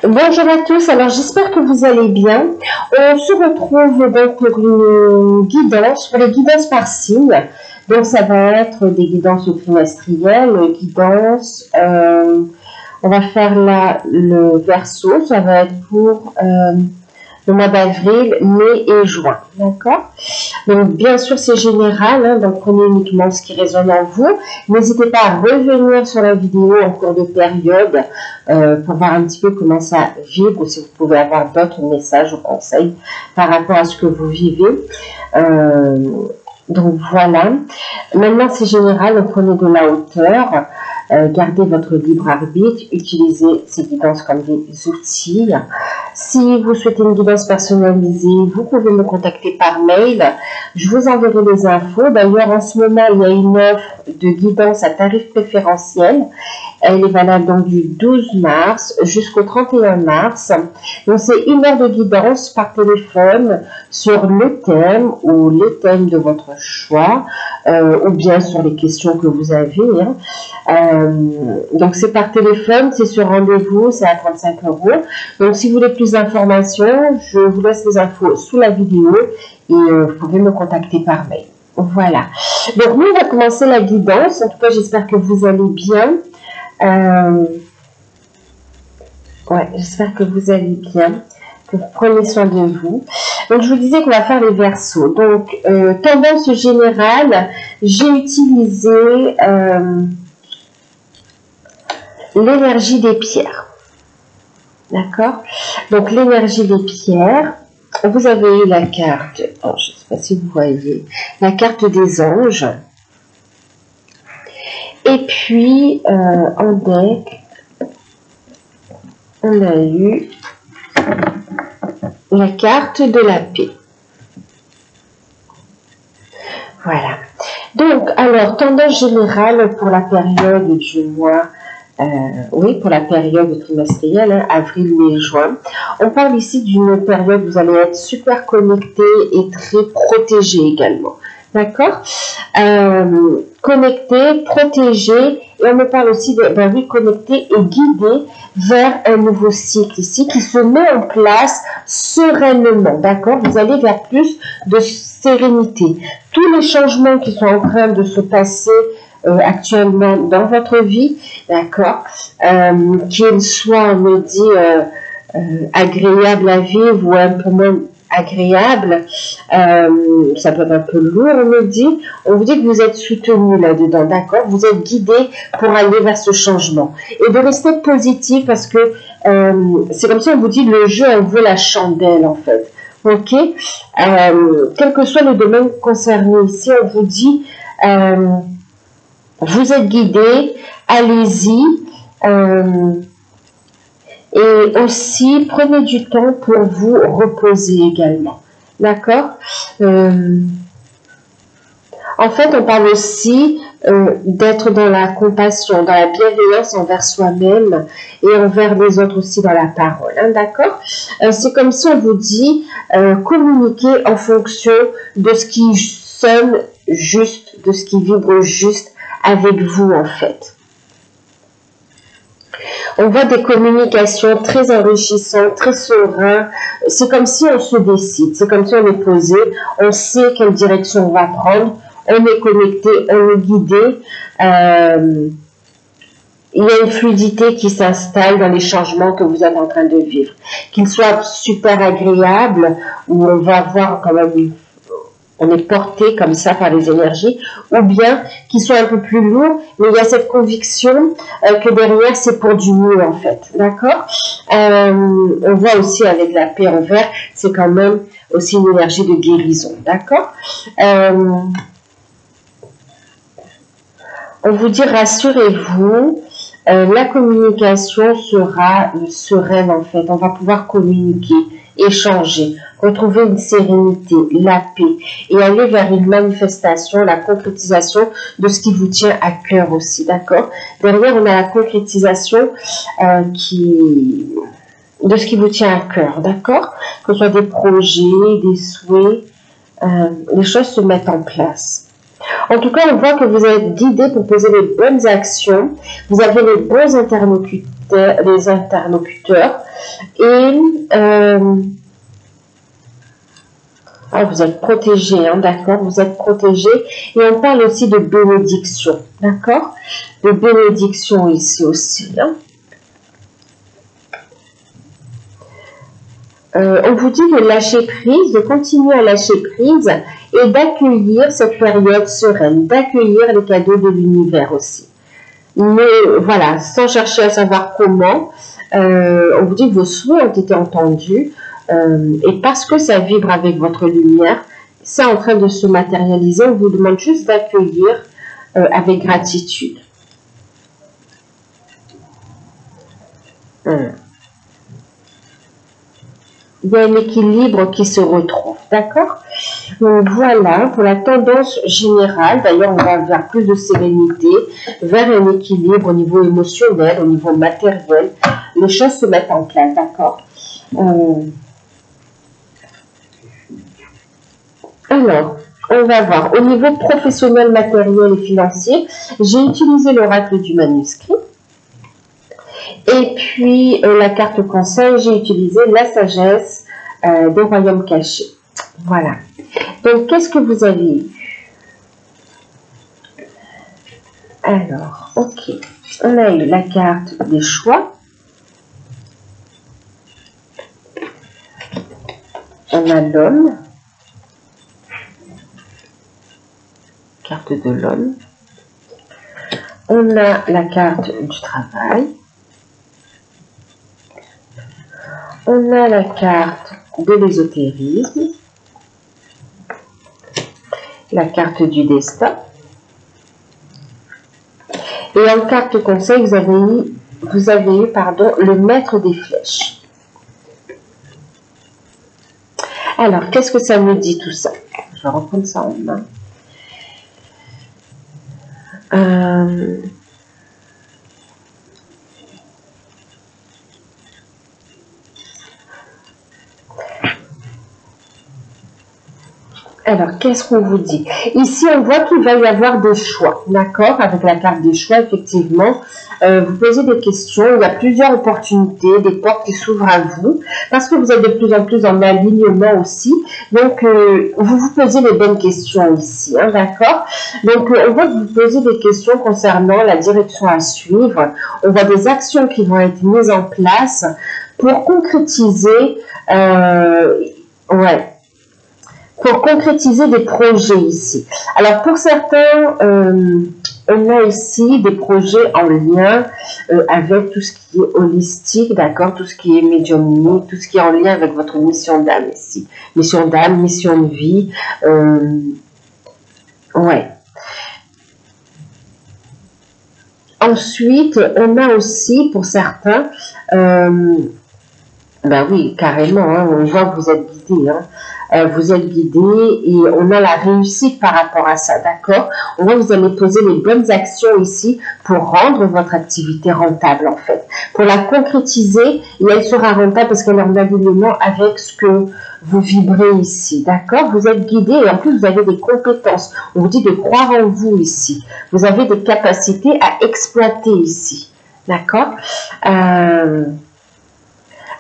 Bonjour à tous, alors j'espère que vous allez bien. On se retrouve donc pour une guidance, pour les guidances par signe. Donc ça va être des guidances trimestrielles, guidances, on va faire là le verso, ça va être pour le mois d'avril, mai et juin, d'accord? Donc bien sûr c'est général, hein, donc prenez uniquement ce qui résonne en vous. N'hésitez pas à revenir sur la vidéo en cours de période pour voir un petit peu comment ça vibre ou si vous pouvez avoir d'autres messages ou conseils par rapport à ce que vous vivez. Donc voilà, maintenant c'est général, donc prenez de la hauteur, gardez votre libre arbitre, utilisez ces guidances comme des outils. Si vous souhaitez une guidance personnalisée, vous pouvez me contacter par mail, je vous enverrai les infos. D'ailleurs en ce moment il y a une offre de guidance à tarif préférentiel. Elle est valable donc du 12 mars jusqu'au 31 mars. Donc c'est une heure de guidance par téléphone sur le thème ou les thèmes de votre choix ou bien sur les questions que vous avez. Donc c'est par téléphone, c'est sur rendez-vous, c'est à 35 €. Donc si vous voulez plus d'informations, je vous laisse les infos sous la vidéo et vous pouvez me contacter par mail. Voilà. Donc nous on va commencer la guidance. En tout cas j'espère que vous allez bien. Ouais, j'espère que vous allez bien, que vous prenez soin de vous. Donc, je vous disais qu'on va faire les versos. Donc, tendance générale, j'ai utilisé l'énergie des pierres. D'accord? Donc, l'énergie des pierres, vous avez la carte, oh, je ne sais pas si vous voyez, la carte des anges. Et puis, en deck, on a eu la carte de la paix. Voilà. Donc, alors, tendance générale pour la période du mois, oui, pour la période trimestrielle, hein, avril, mai, juin. On parle ici d'une période où vous allez être super connecté et très protégé également. D'accord? Connecté, protégé, et on me parle aussi de, ben oui, connecté et guidé vers un nouveau cycle ici qui se met en place sereinement. D'accord? Vous allez vers plus de sérénité. Tous les changements qui sont en train de se passer actuellement dans votre vie, d'accord, qu'ils soient, on me dit, agréables à vivre ou un peu moins agréable, ça peut être un peu lourd, on me dit. On vous dit que vous êtes soutenu là-dedans, d'accord? Vous êtes guidé pour aller vers ce changement. Et de rester positif parce que c'est comme ça, on vous dit, le jeu en vaut la chandelle, en fait. Ok? Quel que soit le domaine concerné ici, on vous dit, vous êtes guidé, allez-y. Et aussi, prenez du temps pour vous reposer également. D'accord? En fait, on parle aussi d'être dans la compassion, dans la bienveillance envers soi-même et envers les autres aussi dans la parole. Hein, d'accord? C'est comme si on vous dit communiquer en fonction de ce qui sonne juste, de ce qui vibre juste avec vous en fait. On voit des communications très enrichissantes, très sereines. C'est comme si on se décide, c'est comme si on est posé, on sait quelle direction on va prendre, on est connecté, on est guidé. Il y a une fluidité qui s'installe dans les changements que vous êtes en train de vivre. Qu'ils soient super agréables, où on va voir quand même, on est porté comme ça par les énergies, ou bien qu'ils soient un peu plus lourds, mais il y a cette conviction que derrière c'est pour du mieux en fait, d'accord? On voit aussi avec la paix en vert, c'est quand même aussi une énergie de guérison, d'accord? On vous dit rassurez-vous, la communication sera sereine en fait, on va pouvoir communiquer, échanger, retrouver une sérénité, la paix et aller vers une manifestation, la concrétisation de ce qui vous tient à cœur aussi, d'accord? Derrière, on a la concrétisation de ce qui vous tient à cœur, d'accord? Que ce soit des projets, des souhaits, les choses se mettent en place. En tout cas, on voit que vous êtes guidé pour poser les bonnes actions. Vous avez les bons interlocuteurs. Et vous êtes protégé, hein, d'accord? Vous êtes protégé. Et on parle aussi de bénédiction, d'accord? De bénédiction ici aussi, hein. On vous dit de lâcher prise, de continuer à lâcher prise et d'accueillir cette période sereine, d'accueillir les cadeaux de l'univers aussi. Mais voilà, sans chercher à savoir comment, on vous dit que vos souhaits ont été entendus et parce que ça vibre avec votre lumière, c'est en train de se matérialiser. On vous demande juste d'accueillir avec gratitude. Il y a un équilibre qui se retrouve, d'accord? Donc voilà, pour la tendance générale, d'ailleurs on va vers plus de sérénité, vers un équilibre au niveau émotionnel, au niveau matériel, les choses se mettent en place, d'accord? Alors, on va voir, au niveau professionnel, matériel et financier, j'ai utilisé l'oracle du manuscrit. Et puis, la carte conseil, j'ai utilisé la sagesse des royaumes cachés. Voilà. Donc, qu'est-ce que vous avez eu? Alors, ok. On a eu la carte des choix. On a l'homme. Carte de l'homme. On a la carte du travail. On a la carte de l'ésotérisme, la carte du destin. Et en carte conseil, vous avez eu le maître des flèches. Alors, qu'est-ce que ça me dit tout ça? Je vais reprendre ça en main. Alors, qu'est-ce qu'on vous dit? Ici, on voit qu'il va y avoir des choix, d'accord? Avec la carte des choix, effectivement, vous posez des questions, il y a plusieurs opportunités, des portes qui s'ouvrent à vous, parce que vous êtes de plus en plus en alignement aussi. Donc, vous vous posez les bonnes questions ici, hein, d'accord? Donc, on voit que vous posez des questions concernant la direction à suivre. On voit des actions qui vont être mises en place pour concrétiser, pour concrétiser des projets ici. Alors, pour certains, on a ici des projets en lien avec tout ce qui est holistique, d'accord, tout ce qui est médiumnique, tout ce qui est en lien avec votre mission d'âme ici. Mission d'âme, mission de vie, Ensuite, on a aussi, pour certains, ben oui, carrément, hein, on voit que vous êtes guidé, hein. Vous êtes guidé et on a la réussite par rapport à ça, d'accord? On voit que vous allez poser les bonnes actions ici pour rendre votre activité rentable, en fait. Pour la concrétiser, et elle sera rentable parce qu'elle est en alignement avec ce que vous vibrez ici, d'accord? Vous êtes guidé et en plus, vous avez des compétences. On vous dit de croire en vous ici. Vous avez des capacités à exploiter ici, d'accord?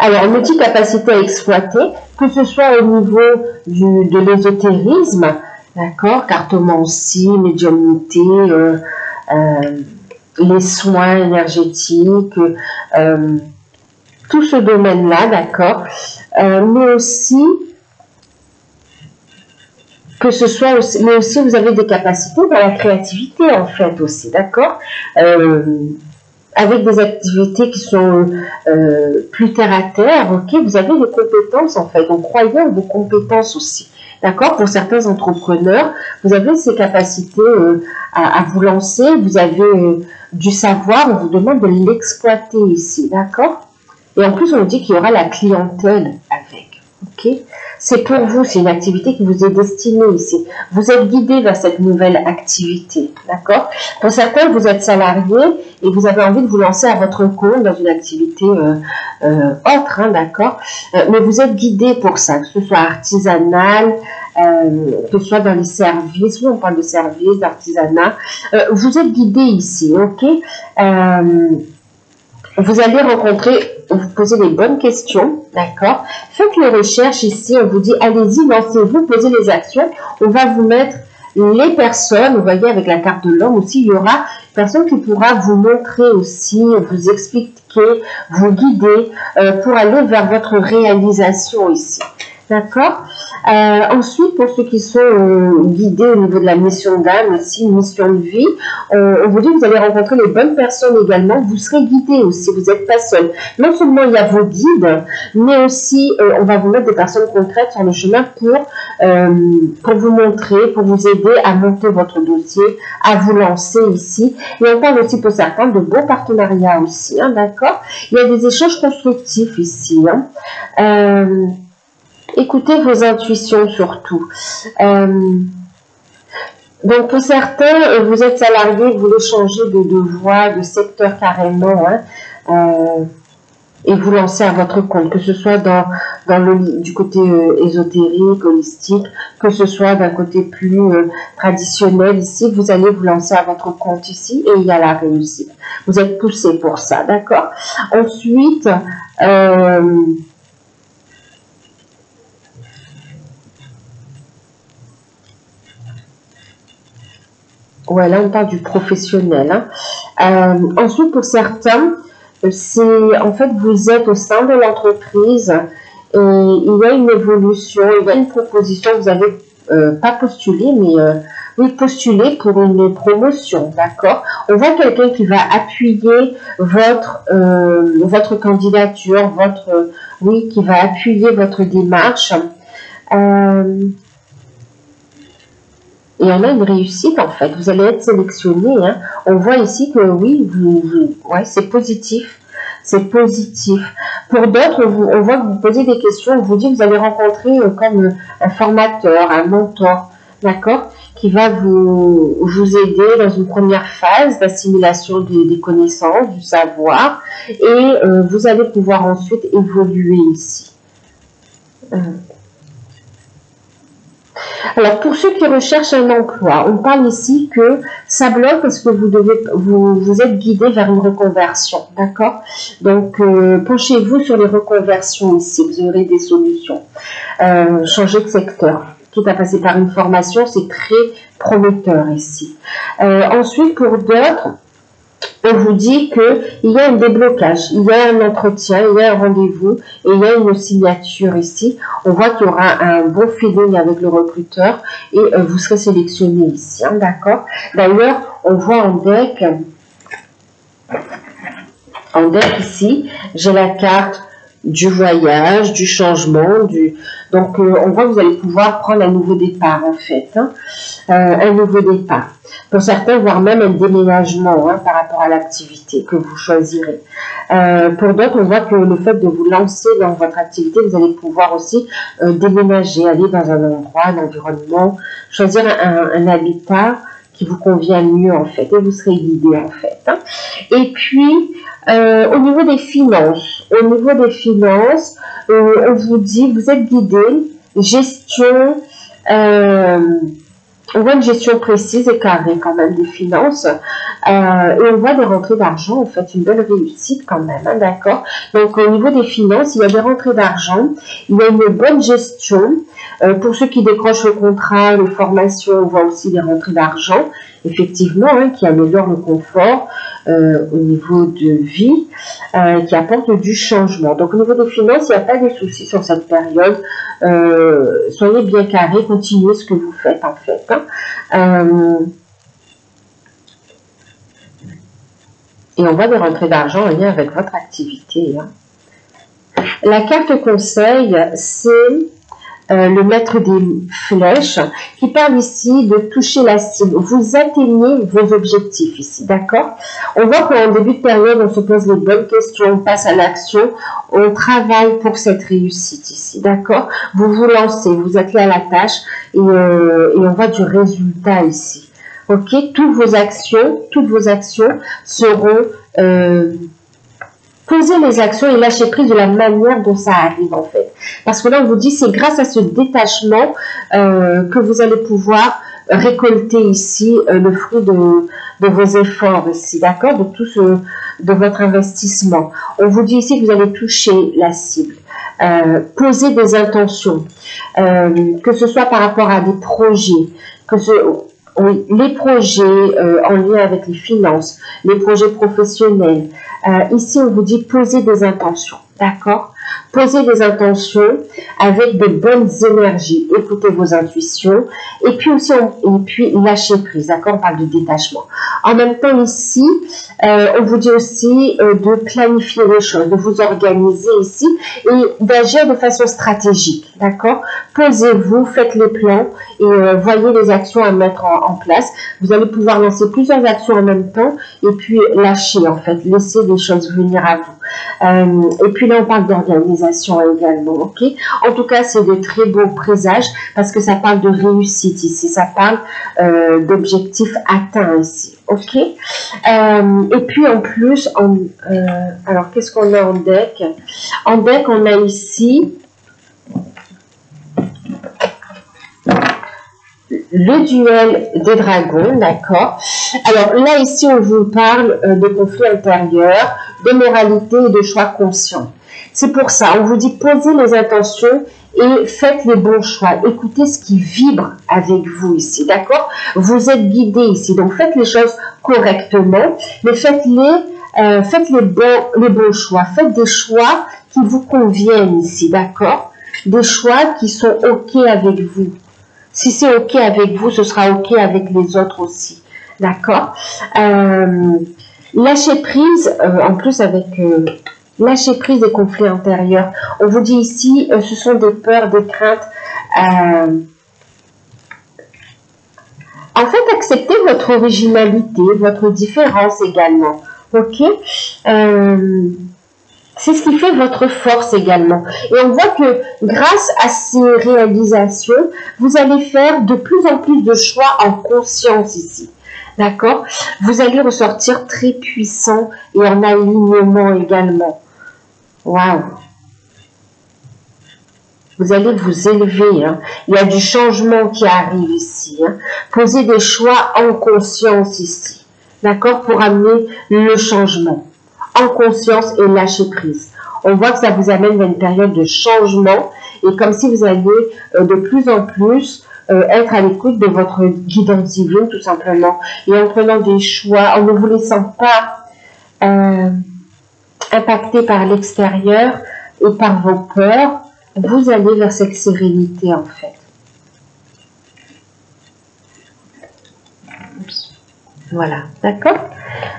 Alors, multi-capacité à exploiter, que ce soit au niveau de l'ésotérisme, d'accord, cartomancie, médiumnité, les soins énergétiques, tout ce domaine-là, d'accord, mais aussi, que ce soit aussi, mais aussi vous avez des capacités dans la créativité, en fait, aussi, d'accord, avec des activités qui sont plus terre à terre, ok, vous avez des compétences en fait, donc croyez en vos compétences aussi, d'accord? Pour certains entrepreneurs, vous avez ces capacités à vous lancer, vous avez du savoir, on vous demande de l'exploiter ici, d'accord? Et en plus, on dit qu'il y aura la clientèle avec, ok? C'est pour vous, c'est une activité qui vous est destinée ici. Vous êtes guidé vers cette nouvelle activité, d'accord? Pour certains, vous êtes salarié et vous avez envie de vous lancer à votre compte dans une activité autre, hein, d'accord, mais vous êtes guidé pour ça, que ce soit artisanal, que ce soit dans les services, oui, on parle de services, d'artisanat, vous êtes guidé ici, ok. Vous allez rencontrer, vous posez les bonnes questions, d'accord. Faites les recherches ici, on vous dit, allez-y, lancez-vous, posez les actions. On va vous mettre les personnes, vous voyez, avec la carte de l'homme aussi, il y aura une personne qui pourra vous montrer aussi, vous expliquer, vous guider pour aller vers votre réalisation ici. D'accord. Ensuite, pour ceux qui sont guidés au niveau de la mission d'âme, aussi une mission de vie, on vous dit que vous allez rencontrer les bonnes personnes également. Vous serez guidé aussi, vous n'êtes pas seul. Non seulement il y a vos guides, mais aussi on va vous mettre des personnes concrètes sur le chemin pour vous montrer, pour vous aider à monter votre dossier, à vous lancer ici. Et on parle aussi pour certains de beaux partenariats aussi, hein, d'accord. Il y a des échanges constructifs ici, hein. Écoutez vos intuitions surtout. Donc pour certains, vous êtes salarié, vous voulez changer de voie, de secteur carrément, hein, et vous lancer à votre compte, que ce soit du côté ésotérique, holistique, que ce soit d'un côté plus traditionnel ici, vous allez vous lancer à votre compte ici et il y a la réussite. Vous êtes poussé pour ça, d'accord? Ensuite, ouais, là on parle du professionnel, hein. Ensuite, pour certains, c'est en fait vous êtes au sein de l'entreprise et il y a une évolution, il y a une proposition, vous avez pas postulé, mais oui, postulé pour une promotion, d'accord. On voit quelqu'un qui va appuyer votre candidature, oui, qui va appuyer votre démarche. Et on a une réussite en fait, vous allez être sélectionné, hein. On voit ici que oui, ouais, c'est positif, c'est positif. Pour d'autres, on voit que vous posez des questions, on vous dit que vous allez rencontrer comme un formateur, un mentor, d'accord, qui va vous aider dans une première phase d'assimilation des connaissances, du savoir, et vous allez pouvoir ensuite évoluer ici. Alors, pour ceux qui recherchent un emploi, on parle ici que ça bloque parce que vous êtes guidé vers une reconversion, d'accord? Donc, penchez-vous sur les reconversions ici, vous aurez des solutions. Changer de secteur, quitte à passer par une formation, c'est très prometteur ici. Ensuite, pour d'autres, on vous dit qu'il y a un déblocage, il y a un entretien, il y a un rendez-vous et il y a une signature ici. On voit qu'il y aura un bon feeling avec le recruteur et vous serez sélectionné ici, hein, d'accord. D'ailleurs, on voit en deck ici, j'ai la carte du voyage, du changement, donc on voit que vous allez pouvoir prendre un nouveau départ en fait, hein, un nouveau départ. Pour certains, voire même un déménagement, hein, par rapport à l'activité que vous choisirez. Pour d'autres, on voit que le fait de vous lancer dans votre activité, vous allez pouvoir aussi déménager, aller dans un endroit, un environnement, choisir un habitat qui vous convient mieux en fait, et vous serez guidé en fait, hein. Et puis, au niveau des finances, on vous dit, vous êtes guidé, gestion, on voit une gestion précise et carrée quand même des finances, et on voit des rentrées d'argent, en fait, une belle réussite quand même, hein, d'accord. Donc au niveau des finances, il y a des rentrées d'argent, il y a une bonne gestion. Pour ceux qui décrochent le contrat, les formations, on voit aussi des rentrées d'argent, effectivement, hein, qui améliorent le confort au niveau de vie, qui apportent du changement. Donc au niveau des finances, il n'y a pas de soucis sur cette période. Soyez bien carré, continuez ce que vous faites en fait, hein. Et on voit des rentrées d'argent en lien avec votre activité, hein. La carte conseil, c'est le maître des flèches qui parle ici de toucher la cible. Vous atteignez vos objectifs ici, d'accord? On voit qu'en début de période, on se pose les bonnes questions, on passe à l'action, on travaille pour cette réussite ici, d'accord? Vous vous lancez, vous êtes là à la tâche et on voit du résultat ici. Ok, toutes vos actions seront poser les actions et lâcher prise de la manière dont ça arrive en fait. Parce que là, on vous dit, c'est grâce à ce détachement que vous allez pouvoir récolter ici le fruit de vos efforts ici, d'accord, de votre investissement. On vous dit ici que vous allez toucher la cible, poser des intentions, que ce soit par rapport à des projets, oui, les projets en lien avec les finances, les projets professionnels. Ici, on vous dit poser des intentions, d'accord? Poser des intentions avec de bonnes énergies. Écoutez vos intuitions. Et puis aussi, lâcher prise, d'accord? On parle de détachement. En même temps, ici, on vous dit aussi de planifier les choses, de vous organiser ici et d'agir de façon stratégique, d'accord? Posez-vous, faites les plans et voyez les actions à mettre en place. Vous allez pouvoir lancer plusieurs actions en même temps et puis lâcher, en fait, laisser les choses venir à vous. Et puis là, on parle d'organisation également, ok? En tout cas, c'est de très beaux présages parce que ça parle de réussite ici, ça parle d'objectifs atteints ici, ok? Et puis en plus, alors qu'est-ce qu'on a en deck? En deck, on a ici le duel des dragons, d'accord? Alors là, ici, on vous parle de conflits intérieurs, de moralité et de choix conscients. C'est pour ça, on vous dit posez les intentions et faites les bons choix. Écoutez ce qui vibre avec vous ici, d'accord? Vous êtes guidé ici, donc faites les choses correctement, mais faites les bons choix. Faites des choix qui vous conviennent ici, d'accord? Des choix qui sont OK avec vous. Si c'est OK avec vous, ce sera OK avec les autres aussi, d'accord? Lâcher prise, en plus avec... lâcher prise des conflits intérieurs. On vous dit ici, ce sont des peurs, des craintes. En fait, acceptez votre originalité, votre différence également. Ok? C'est ce qui fait votre force également. Et on voit que grâce à ces réalisations, vous allez faire de plus en plus de choix en conscience ici. D'accord? Vous allez ressortir très puissant et en alignement également. Waouh! Vous allez vous élever. Hein. Il y a du changement qui arrive ici. Hein. Posez des choix en conscience ici. D'accord? Pour amener le changement. En conscience et lâcher prise. On voit que ça vous amène vers une période de changement. Et comme si vous alliez de plus en plus être à l'écoute de votre guidance divine, tout simplement. Et en prenant des choix, en ne vous laissant pas... impacté par l'extérieur et par vos peurs, vous allez vers cette sérénité en fait. Voilà, d'accord?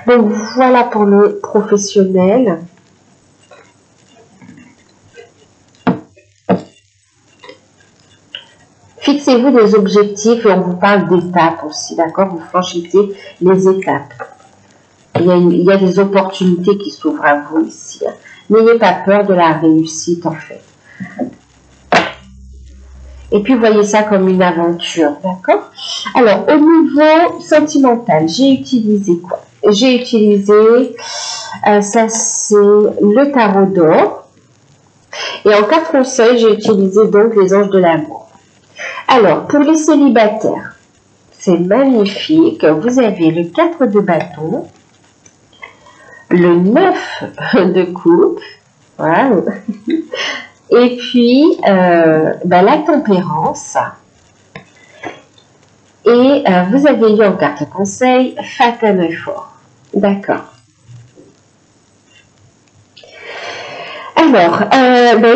Donc voilà pour le professionnel. Fixez-vous des objectifs et on vous parle d'étapes aussi, d'accord? Vous franchissez les étapes. Il y a des opportunités qui s'ouvrent à vous ici. Hein. N'ayez pas peur de la réussite, en fait. Et puis, voyez ça comme une aventure, d'accord? Alors, au niveau sentimental, j'ai utilisé quoi? J'ai utilisé, ça c'est le tarot d'or. Et en cas conseil, j'ai utilisé donc les anges de l'amour. Alors, pour les célibataires, c'est magnifique. Vous avez le 4 de bâton. Le 9 de coupe, wow. Et puis la tempérance, et vous avez eu en carte conseil Fatal Effort, d'accord. Alors,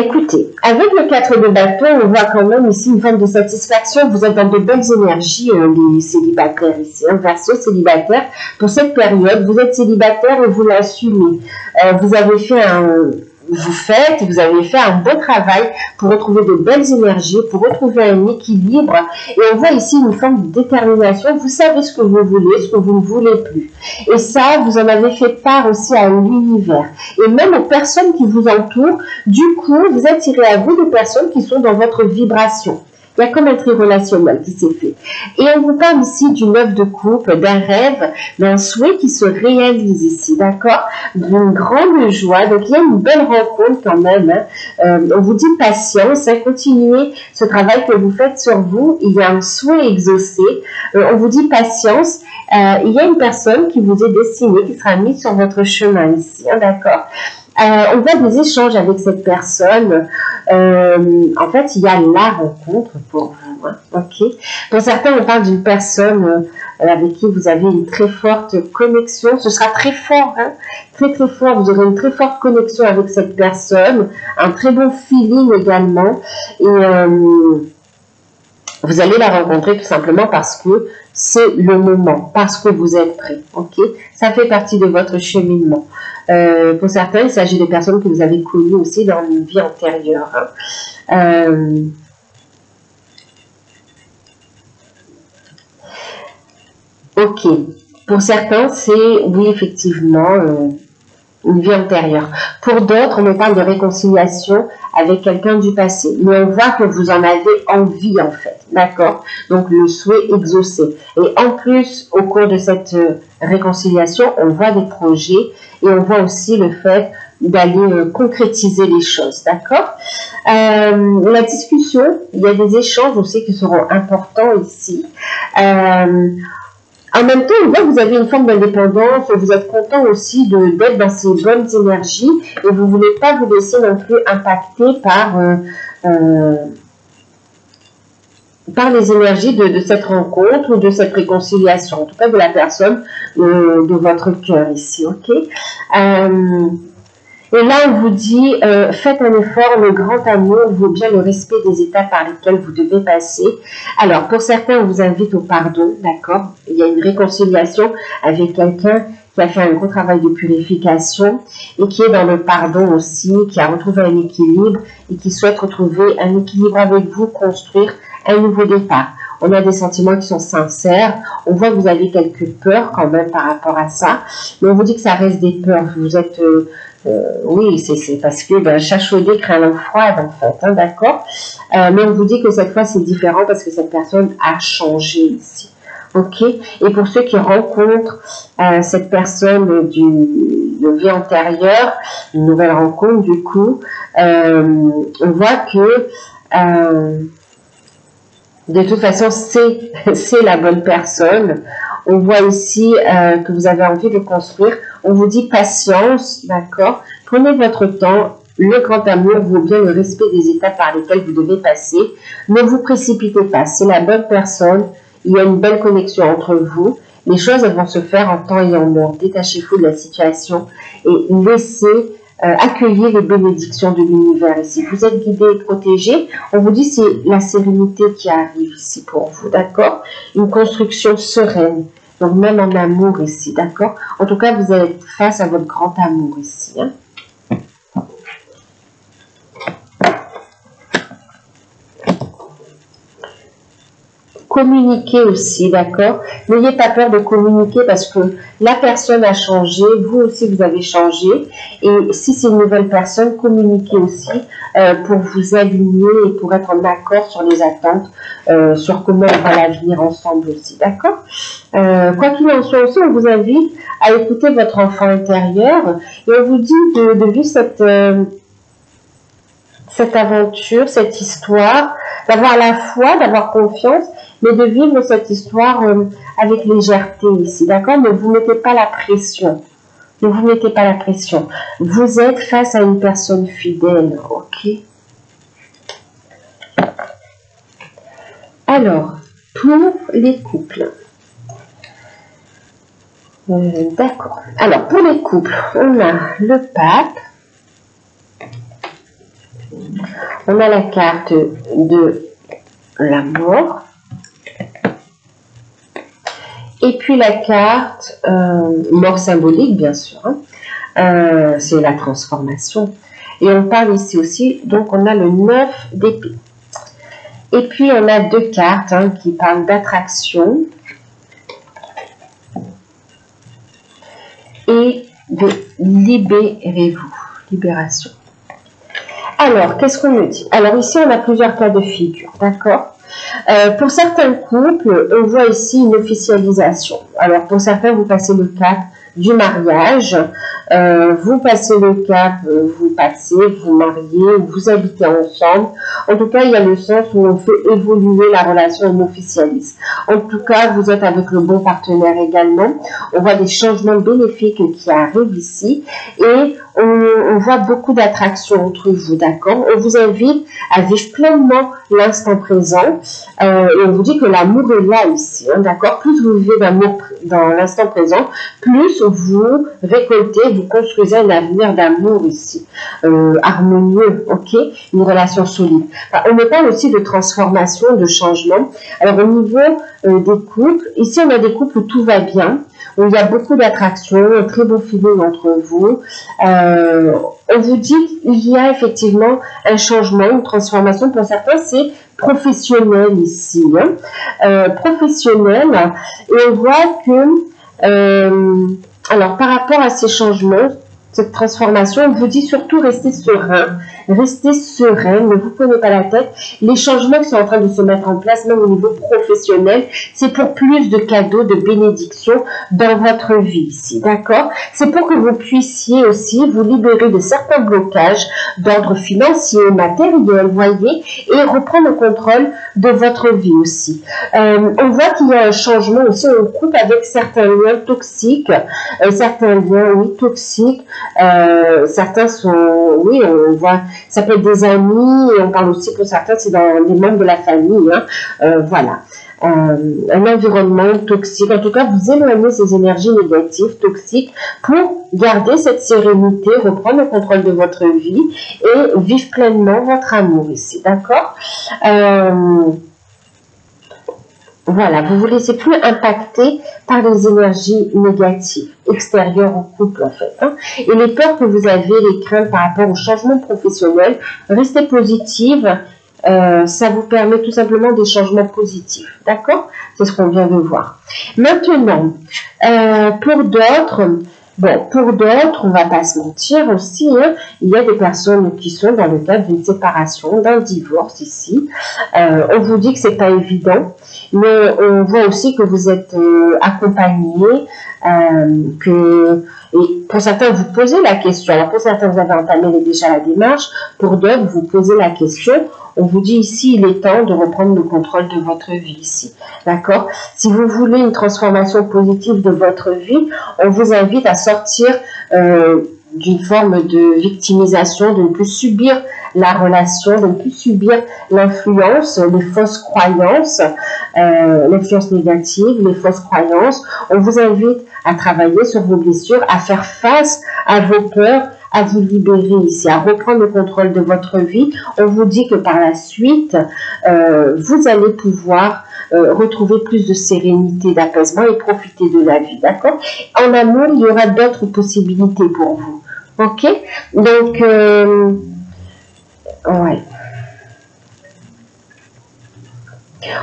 écoutez, avec le 4 de bâton, on voit quand même ici une forme de satisfaction. Vous êtes dans de belles énergies, les célibataires ici, hein, Verseau célibataire. Pour cette période, vous êtes célibataire et vous l'assumez. Vous avez fait vous avez fait un beau travail pour retrouver de belles énergies, pour retrouver un équilibre. Et on voit ici une forme de détermination. Vous savez ce que vous voulez, ce que vous ne voulez plus. Et ça, vous en avez fait part aussi à l'univers. Et même aux personnes qui vous entourent, du coup, vous attirez à vous des personnes qui sont dans votre vibration, Il y a comme un tri relationnel qui s'est fait. Et on vous parle ici d'une œuvre de couple, d'un rêve, d'un souhait qui se réalise ici, d'accord? D'une grande joie. Donc, il y a une belle rencontre quand même. Hein. On vous dit patience, hein, continuez ce travail que vous faites sur vous. Il y a un souhait exaucé. On vous dit patience. Il y a une personne qui vous est destinée, qui sera mise sur votre chemin ici, hein, d'accord? On voit des échanges avec cette personne. En fait, il y a la rencontre pour vous. Hein, ok. Pour certains, on parle d'une personne avec qui vous avez une très forte connexion. Ce sera très fort, hein, très très fort. Vous aurez une très forte connexion avec cette personne, un très bon feeling également. Et vous allez la rencontrer tout simplement parce que c'est le moment, parce que vous êtes prêt. Ok. Ça fait partie de votre cheminement. Pour certains, il s'agit de personnes que vous avez connues aussi dans une vie antérieure. Hein. Ok. Pour certains, c'est, oui, effectivement, une vie antérieure. Pour d'autres, on me parle de réconciliation avec quelqu'un du passé. Mais on voit que vous en avez envie, en fait. D'accord? Donc, le souhait exaucé. Et en plus, au cours de cette réconciliation, on voit des projets et on voit aussi le fait d'aller concrétiser les choses. D'accord? La discussion, il y a des échanges aussi qui seront importants ici. En même temps, on voit que vous avez une forme d'indépendance, vous êtes content aussi d'être dans ces bonnes énergies et vous ne voulez pas vous laisser non plus impacter par les énergies de cette rencontre ou de cette réconciliation, en tout cas de la personne de votre cœur ici, ok? Et là, on vous dit, faites un effort, le grand amour vaut bien le respect des étapes par lesquelles vous devez passer. Alors, pour certains, on vous invite au pardon, d'accord? Il y a une réconciliation avec quelqu'un qui a fait un gros travail de purification et qui est dans le pardon aussi, qui a retrouvé un équilibre et qui souhaite retrouver un équilibre avec vous, construire un nouveau départ. On a des sentiments qui sont sincères. On voit que vous avez quelques peurs quand même par rapport à ça. Mais on vous dit que ça reste des peurs. Vous êtes... oui, c'est parce que ben, chaque chaudé craint l'eau froide en fait, hein, d'accord? Mais on vous dit que cette fois c'est différent parce que cette personne a changé ici. Ok? Et pour ceux qui rencontrent cette personne de vie antérieure, une nouvelle rencontre du coup, on voit que de toute façon, c'est la bonne personne. On voit ici que vous avez envie de construire. On vous dit patience, d'accord? Prenez votre temps. Le grand amour vaut bien le respect des étapes par lesquelles vous devez passer. Ne vous précipitez pas. C'est la bonne personne. Il y a une belle connexion entre vous. Les choses elles vont se faire en temps et en heure. Détachez-vous de la situation et laissez accueillir les bénédictions de l'univers ici. Vous êtes guidé et protégé. On vous dit c'est la sérénité qui arrive ici pour vous, d'accord? Une construction sereine. Donc même en amour ici, d'accord? En tout cas, vous êtes face à votre grand amour ici. Hein? Communiquer aussi, d'accord? N'ayez pas peur de communiquer parce que la personne a changé, vous aussi vous avez changé. Et si c'est une nouvelle personne, communiquez aussi pour vous aligner et pour être en accord sur les attentes, sur comment on va l'avenir ensemble aussi, d'accord? Quoi qu'il en soit aussi, on vous invite à écouter votre enfant intérieur et on vous dit de vivre cette aventure, cette histoire, d'avoir la foi, d'avoir confiance, mais de vivre cette histoire avec légèreté ici, d'accord? Ne vous mettez pas la pression. Ne vous mettez pas la pression. Vous êtes face à une personne fidèle, ok? Alors, pour les couples. D'accord. Alors, pour les couples, on a le pape. On a la carte de la mort. Et puis la carte mort symbolique, bien sûr. Hein. C'est la transformation. Et on parle ici aussi, donc on a le 9 d'épée. Et puis on a deux cartes hein, qui parlent d'attraction et de libérez-vous, libération. Alors, qu'est-ce qu'on me dit? Alors ici, on a plusieurs cas de figure, d'accord? Pour certains couples, on voit ici une officialisation. Alors, pour certains, vous passez le cap du mariage, vous passez le cap, vous mariez, vous habitez ensemble. En tout cas, il y a le sens où on fait évoluer la relation, on officialise. En tout cas, vous êtes avec le bon partenaire également. On voit des changements bénéfiques qui arrivent ici et on voit beaucoup d'attraction entre vous, d'accord? On vous invite à vivre pleinement l'instant présent et on vous dit que l'amour est là ici, hein, d'accord? Plus vous vivez d'amour dans l'instant présent, plus vous récoltez, vous construisez un avenir d'amour ici, harmonieux, ok? Une relation solide. Enfin, on me parle aussi de transformation, de changement. Alors au niveau des couples, ici on a des couples où tout va bien, où il y a beaucoup d'attraction, un très beau feeling entre vous. On vous dit qu'il y a effectivement un changement, une transformation. Pour certains, c'est professionnel ici. Hein. Professionnel. Et on voit que, alors par rapport à ces changements, cette transformation, on vous dit surtout restez serein, restez sereine, ne vous prenez pas la tête. Les changements qui sont en train de se mettre en place, même au niveau professionnel, c'est pour plus de cadeaux, de bénédictions dans votre vie ici, d'accord? C'est pour que vous puissiez aussi vous libérer de certains blocages d'ordre financier, matériel, voyez, et reprendre le contrôle de votre vie aussi. On voit qu'il y a un changement aussi, on coupe avec certains liens toxiques, certains liens, oui, toxiques. Certains sont, oui, on voit, ça peut être des amis, et on parle aussi pour certains, c'est dans les membres de la famille, hein, voilà. Un environnement toxique, en tout cas, vous éloignez ces énergies négatives, toxiques, pour garder cette sérénité, reprendre le contrôle de votre vie et vivre pleinement votre amour ici, d'accord? Voilà, vous ne vous laissez plus impacter par les énergies négatives extérieures au couple en fait. Hein. Et les peurs que vous avez, les craintes par rapport au changement professionnel, restez positive. Ça vous permet tout simplement des changements positifs. D'accord? C'est ce qu'on vient de voir. Maintenant, pour d'autres... Bon, pour d'autres, on ne va pas se mentir aussi, hein, il y a des personnes qui sont dans le cadre d'une séparation, d'un divorce ici. On vous dit que c'est pas évident, mais on voit aussi que vous êtes accompagné, et pour certains, vous posez la question. Alors, pour certains, vous avez entamé déjà la démarche. Pour d'autres, vous posez la question. On vous dit ici, il est temps de reprendre le contrôle de votre vie ici. D'accord? Si vous voulez une transformation positive de votre vie, on vous invite à sortir d'une forme de victimisation, de ne plus subir la relation, de ne plus subir l'influence, les fausses croyances, l'influence négative, les fausses croyances. On vous invite à travailler sur vos blessures, à faire face à vos peurs, à vous libérer ici, à reprendre le contrôle de votre vie. On vous dit que par la suite, vous allez pouvoir retrouver plus de sérénité, d'apaisement et profiter de la vie, d'accord? En amour, il y aura d'autres possibilités pour vous, ok? Donc, ouais.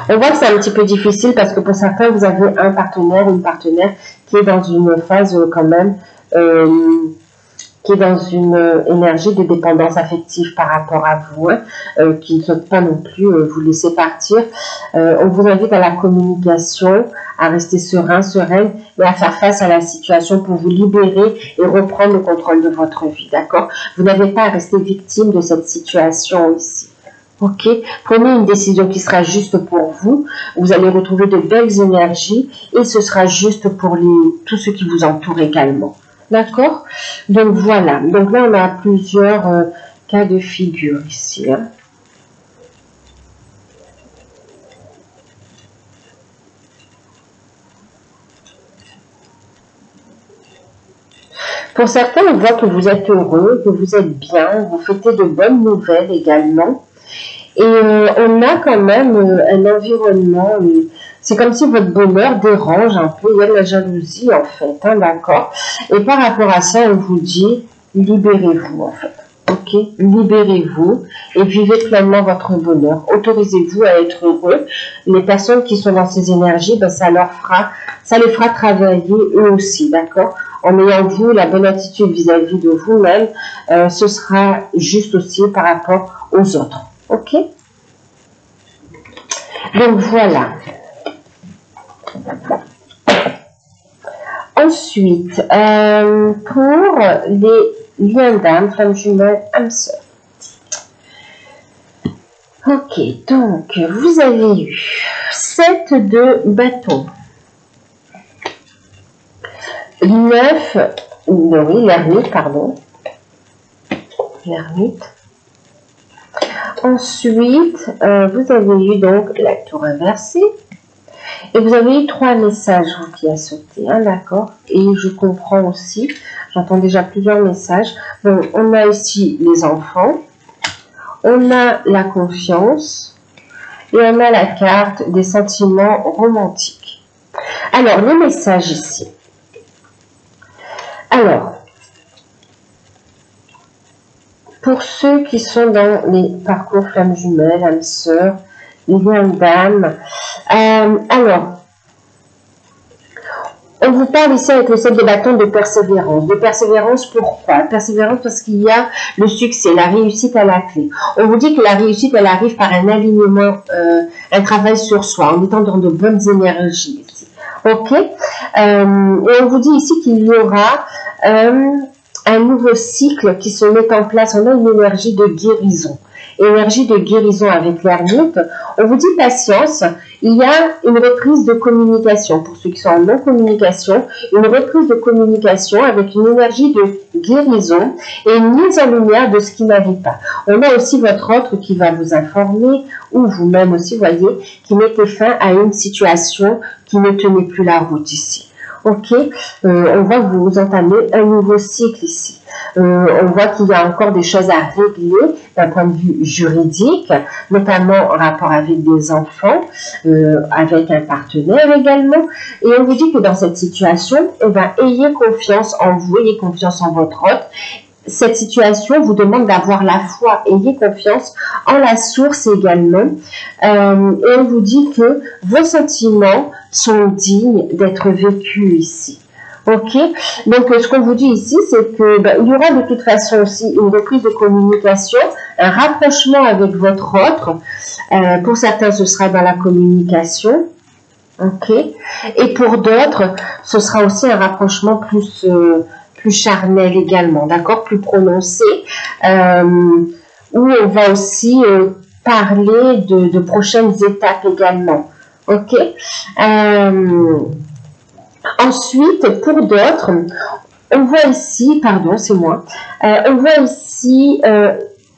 On voit que c'est un petit peu difficile parce que pour certains, vous avez un partenaire ou une partenaire qui est dans une phase quand même, qui est dans une énergie de dépendance affective par rapport à vous, hein, qui ne souhaite pas non plus vous laisser partir. On vous invite à la communication, à rester serein, sereine, et à faire face à la situation pour vous libérer et reprendre le contrôle de votre vie, d'accord? Vous n'avez pas à rester victime de cette situation ici. Ok, prenez une décision qui sera juste pour vous. Vous allez retrouver de belles énergies et ce sera juste pour tous ceux qui vous entourent également. D'accord? Donc voilà. Donc là, on a plusieurs cas de figure ici. Hein. Pour certains, on voit que vous êtes heureux, que vous êtes bien, vous fêtez de bonnes nouvelles également. Et on a quand même un environnement, c'est comme si votre bonheur dérange un peu, il y a de la jalousie en fait, hein, d'accord? Et par rapport à ça, on vous dit, libérez-vous en fait, ok? Libérez-vous et vivez pleinement votre bonheur. Autorisez-vous à être heureux. Les personnes qui sont dans ces énergies, ben, ça les fera travailler eux aussi, d'accord? En ayant vous la bonne attitude vis-à-vis de vous-même, ce sera juste aussi par rapport aux autres. Ok? Donc voilà. Ensuite, pour les liens d'âme, femme jumelle, âme sœur. Ok, donc vous avez eu 7 de bâton, 9, oui, l'ermite, pardon, l'ermite. Ensuite, vous avez eu donc la tour inversée. Et vous avez eu 3 messages qui a sauté, hein, d'accord. Et je comprends aussi, j'entends déjà plusieurs messages. Bon, on a ici les enfants, on a la confiance et on a la carte des sentiments romantiques. Alors, les messages ici. Alors, pour ceux qui sont dans les parcours flamme jumelle, âme sœur, lien d'âme, alors, on vous parle ici avec le 7 de bâton de persévérance. De persévérance, pourquoi? Persévérance parce qu'il y a le succès, la réussite à la clé. On vous dit que la réussite, elle arrive par un alignement, un travail sur soi, en étant dans de bonnes énergies ici. Ok? Et on vous dit ici qu'il y aura un nouveau cycle qui se met en place. On a une énergie de guérison. Énergie de guérison avec l'ermite. On vous dit patience, il y a une reprise de communication. Pour ceux qui sont en non-communication, une reprise de communication avec une énergie de guérison et une mise en lumière de ce qui n'allait pas. On a aussi votre autre qui va vous informer, ou vous-même aussi, voyez, qui mettez fin à une situation qui ne tenait plus la route ici. Ok, on voit que vous entamez un nouveau cycle ici. On voit qu'il y a encore des choses à régler d'un point de vue juridique, notamment en rapport avec des enfants, avec un partenaire également. Et on vous dit que dans cette situation, eh ben, ayez confiance en vous, ayez confiance en votre hôte. Cette situation vous demande d'avoir la foi. Ayez confiance en la source également. Et on vous dit que vos sentiments sont dignes d'être vécus ici. Ok, donc ce qu'on vous dit ici, c'est que il y aura de toute façon aussi une reprise de communication, un rapprochement avec votre autre. Pour certains, ce sera dans la communication. Ok, et pour d'autres, ce sera aussi un rapprochement plus charnel également, d'accord, plus prononcé, où on va aussi parler de prochaines étapes également. Ok. Ensuite, pour d'autres, on voit ici, pardon, c'est moi, on voit ici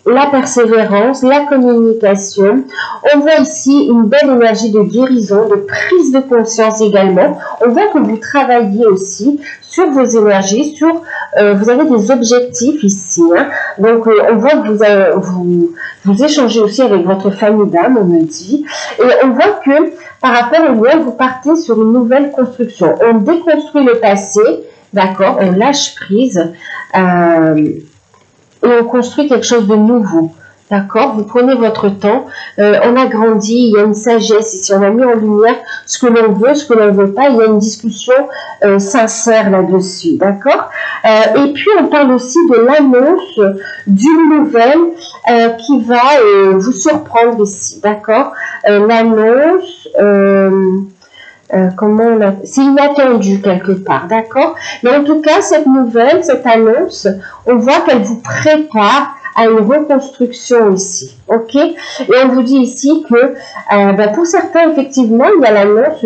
la persévérance, la communication. On voit ici une belle énergie de guérison, de prise de conscience également. On voit que vous travaillez aussi sur vos énergies, sur vous avez des objectifs ici. Hein. Donc, on voit que vous échangez aussi avec votre famille d'âme, on me dit. Et on voit que par rapport au lien, vous partez sur une nouvelle construction. On déconstruit le passé, d'accord, on lâche prise. Et on construit quelque chose de nouveau, d'accord. Vous prenez votre temps, on a grandi, il y a une sagesse ici, on a mis en lumière ce que l'on veut, ce que l'on ne veut pas, il y a une discussion sincère là-dessus, d'accord. Et puis on parle aussi de l'annonce d'une nouvelle qui va vous surprendre ici, d'accord. L'annonce... c'est inattendu quelque part, d'accord? Mais en tout cas, cette nouvelle, cette annonce, on voit qu'elle vous prépare à une reconstruction ici, ok? Et on vous dit ici que pour certains, effectivement, il y a l'annonce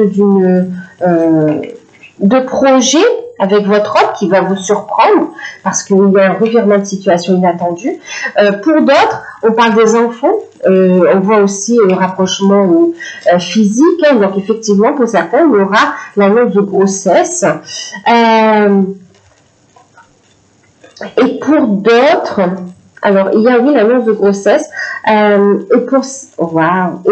de projet avec votre homme qui va vous surprendre parce qu'il y a un revirement de situation inattendu. Pour d'autres, on parle des enfants, on voit aussi le rapprochement physique, hein, donc effectivement pour certains il y aura l'annonce de grossesse. Et pour d'autres, alors il y a oui l'annonce de grossesse, et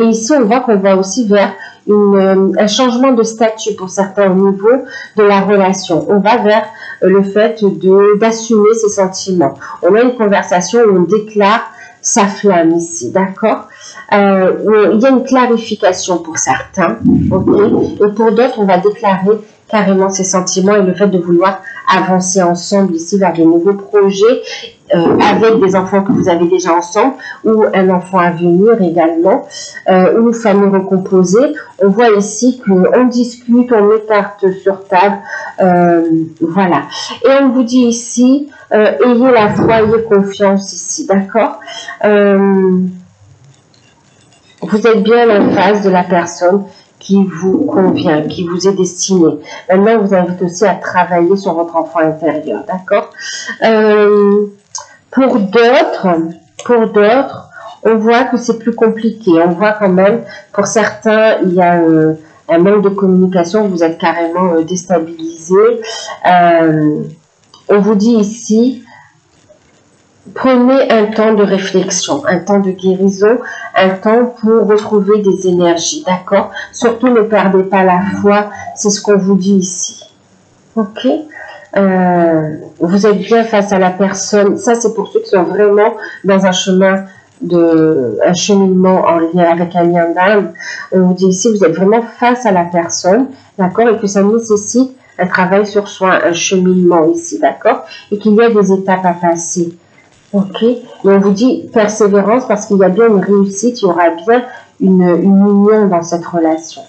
ici on voit qu'on va aussi vers un changement de statut pour certains au niveau de la relation. On va vers le fait d'assumer ses sentiments. On a une conversation où on déclare sa flamme ici, d'accord. Il y a une clarification pour certains, okay. Et pour d'autres, on va déclarer carrément ces sentiments et le fait de vouloir avancer ensemble ici vers de nouveaux projets avec des enfants que vous avez déjà ensemble ou un enfant à venir également ou famille recomposée. On voit ici qu'on discute, on met carte sur table, voilà. Et on vous dit ici, ayez la foi, ayez confiance ici, d'accord. Vous êtes bien en face de la personne qui vous convient, qui vous est destinée. Maintenant, on vous invite aussi à travailler sur votre enfant intérieur, d'accord. Pour d'autres, on voit que c'est plus compliqué. On voit quand même, pour certains, il y a un manque de communication, vous êtes carrément déstabilisé. On vous dit ici, prenez un temps de réflexion, un temps de guérison, un temps pour retrouver des énergies, d'accord? Surtout ne perdez pas la foi, c'est ce qu'on vous dit ici. Ok? Vous êtes bien face à la personne. Ça, c'est pour ceux qui sont vraiment dans un chemin un cheminement en lien avec un lien d'âme. On vous dit ici, vous êtes vraiment face à la personne, d'accord? Et que ça nécessite un travail sur soi, un cheminement ici, d'accord? Et qu'il y a des étapes à passer. Ok, et on vous dit persévérance parce qu'il y a bien une réussite, il y aura bien une union dans cette relation.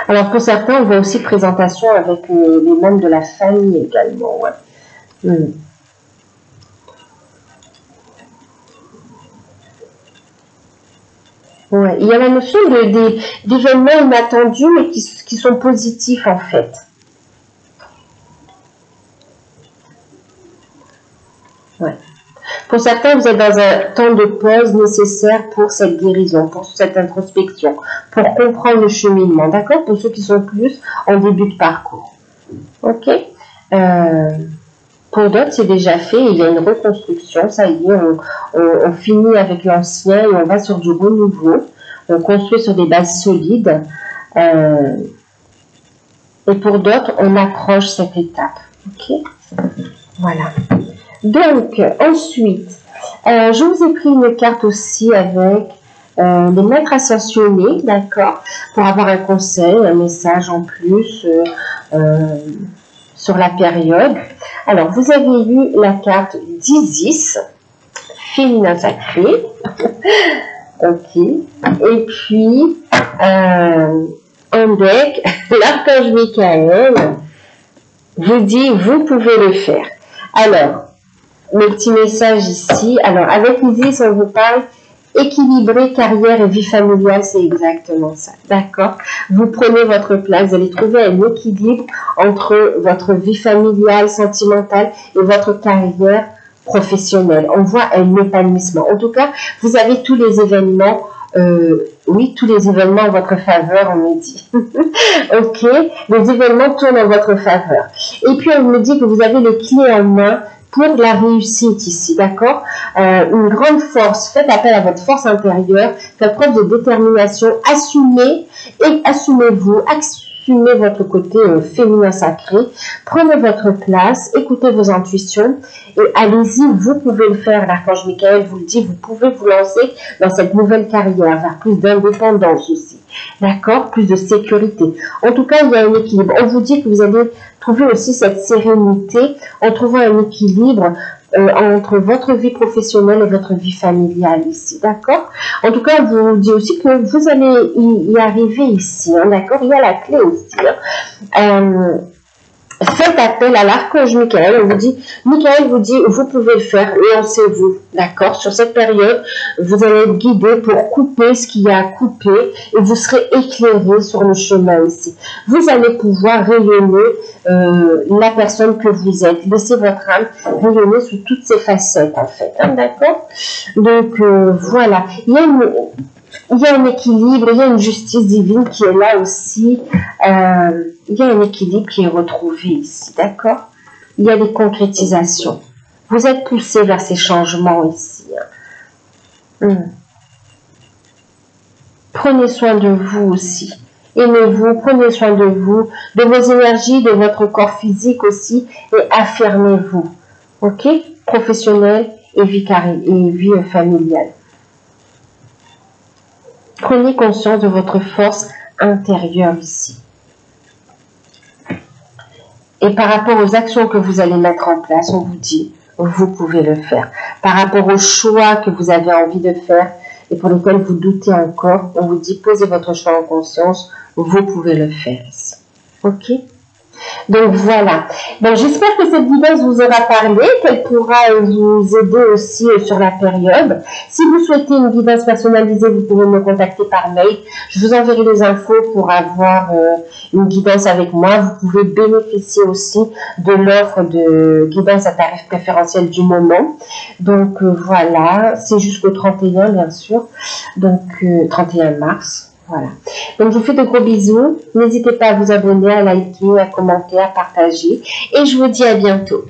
Alors pour certains, on voit aussi présentation avec les membres de la famille également. Ouais. Ouais. Il y a la notion d'événements inattendus mais qui sont positifs en fait. Ouais. Pour certains, vous êtes dans un temps de pause nécessaire pour cette guérison, pour cette introspection, pour comprendre le cheminement, d'accord? Pour ceux qui sont plus en début de parcours. Ok? Pour d'autres, c'est déjà fait, il y a une reconstruction, ça y est, on finit avec l'ancien et on va sur du renouveau, on construit sur des bases solides. Et pour d'autres, on approche cette étape. Ok? Voilà. Donc, ensuite, je vous ai pris une carte aussi avec les maîtres ascensionnés, d'accord, pour avoir un conseil, un message en plus sur la période. Alors, vous avez eu la carte d'Isis, féminin sacré, ok, et puis en deck, l'archange Michael vous dit, vous pouvez le faire. Alors, le petit message ici. Alors, avec Isis, on vous parle équilibrer carrière et vie familiale, c'est exactement ça. D'accord? Vous prenez votre place, vous allez trouver un équilibre entre votre vie familiale, sentimentale et votre carrière professionnelle. On voit un épanouissement. En tout cas, vous avez tous les événements, oui, tous les événements en votre faveur, on me dit. Ok? Les événements tournent en votre faveur. Et puis, on me dit que vous avez les clés en main pour la réussite ici, d'accord? Une grande force, faites appel à votre force intérieure, faites preuve de détermination, assumez et assumez-vous, assumez votre côté féminin sacré, prenez votre place, écoutez vos intuitions et allez-y, vous pouvez le faire, l'archange Michael vous le dit, vous pouvez vous lancer dans cette nouvelle carrière, vers plus d'indépendance aussi. D'accord? Plus de sécurité. En tout cas, il y a un équilibre. On vous dit que vous allez trouver aussi cette sérénité en trouvant un équilibre entre votre vie professionnelle et votre vie familiale ici. D'accord? En tout cas, on vous dit aussi que vous allez y arriver ici. Hein, d'accord? Il y a la clé aussi. Hein. Faites appel à l'archange Michael. On vous dit, Michael vous dit, vous pouvez le faire, lancez-vous, d'accord? Sur cette période, vous allez être guidé pour couper ce qu'il y a à couper et vous serez éclairé sur le chemin ici. Vous allez pouvoir rayonner la personne que vous êtes. Laissez votre âme rayonner sous toutes ses facettes, en fait, hein, d'accord? Donc, voilà. Il y a un équilibre, il y a une justice divine qui est là aussi. Il y a un équilibre qui est retrouvé ici, d'accord? Il y a des concrétisations. Vous êtes poussé vers ces changements ici. Prenez soin de vous aussi. Aimez-vous, prenez soin de vous, de vos énergies, de votre corps physique aussi, et affirmez-vous. Ok? Professionnel et vie familiale. Prenez conscience de votre force intérieure ici. Et par rapport aux actions que vous allez mettre en place, on vous dit, vous pouvez le faire. Par rapport aux choix que vous avez envie de faire et pour lesquels vous doutez encore, on vous dit, posez votre choix en conscience, vous pouvez le faire ici. Ok? Donc voilà. Donc j'espère que cette guidance vous aura parlé, qu'elle pourra vous aider aussi sur la période. Si vous souhaitez une guidance personnalisée, vous pouvez me contacter par mail. Je vous enverrai les infos pour avoir une guidance avec moi. Vous pouvez bénéficier aussi de l'offre de guidance à tarif préférentiel du moment. Donc voilà, c'est jusqu'au 31 bien sûr. Donc 31 mars. Voilà. Donc, je vous fais de gros bisous. N'hésitez pas à vous abonner, à liker, à commenter, à partager. Et je vous dis à bientôt.